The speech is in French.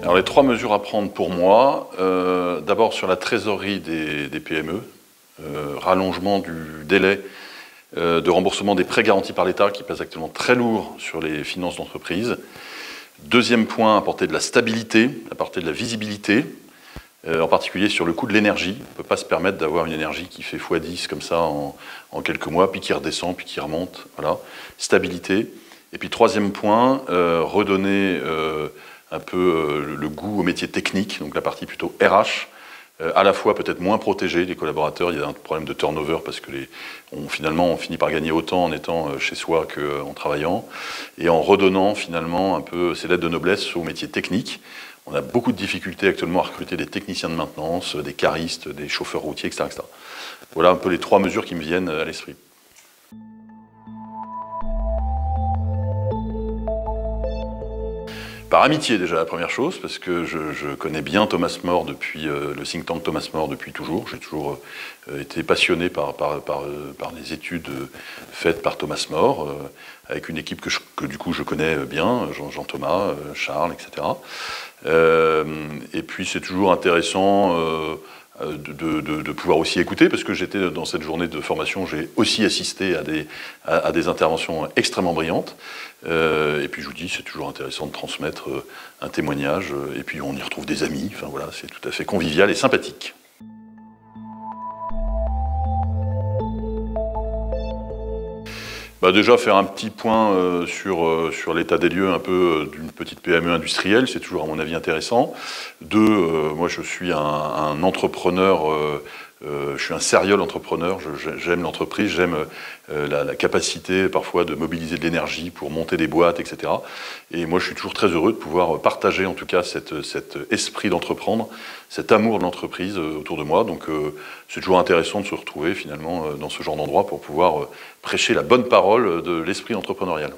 Alors les 3 mesures à prendre pour moi, d'abord sur la trésorerie des PME, rallongement du délai de remboursement des prêts garantis par l'État qui pèse actuellement très lourd sur les finances d'entreprise. Deuxième point, apporter de la stabilité, apporter de la visibilité, en particulier sur le coût de l'énergie. On ne peut pas se permettre d'avoir une énergie qui fait x10 comme ça en quelques mois, puis qui redescend, puis qui remonte. Voilà. Stabilité. Et puis troisième point, redonner un peu le goût au métier technique, donc la partie plutôt RH, à la fois peut-être moins protégée des collaborateurs. Il y a un problème de turnover parce que finalement on finit par gagner autant en étant chez soi qu'en travaillant, et en redonnant finalement un peu ces lettres de noblesse au métier technique. On a beaucoup de difficultés actuellement à recruter des techniciens de maintenance, des caristes, des chauffeurs routiers, etc., etc. Voilà un peu les 3 mesures qui me viennent à l'esprit. Par amitié déjà, la première chose, parce que je connais bien Thomas More depuis le think tank Thomas More depuis toujours. J'ai toujours été passionné par les études faites par Thomas More, avec une équipe que du coup je connais bien, Jean Thomas, Charles, etc. Et puis c'est toujours intéressant de pouvoir aussi écouter, parce que j'étais dans cette journée de formation, j'ai aussi assisté à des interventions extrêmement brillantes. Et puis je vous dis, c'est toujours intéressant de transmettre un témoignage, et puis on y retrouve des amis, enfin voilà, c'est tout à fait convivial et sympathique. Bah déjà faire un petit point sur l'état des lieux un peu d'une petite PME industrielle, c'est toujours à mon avis intéressant. 2, moi je suis un entrepreneur, je suis un serial entrepreneur, j'aime l'entreprise, j'aime la capacité parfois de mobiliser de l'énergie pour monter des boîtes, etc. Et moi je suis toujours très heureux de pouvoir partager en tout cas cet esprit d'entreprendre, cet amour de l'entreprise autour de moi. Donc c'est toujours intéressant de se retrouver finalement dans ce genre d'endroit pour pouvoir prêcher la bonne parole de l'esprit entrepreneurial.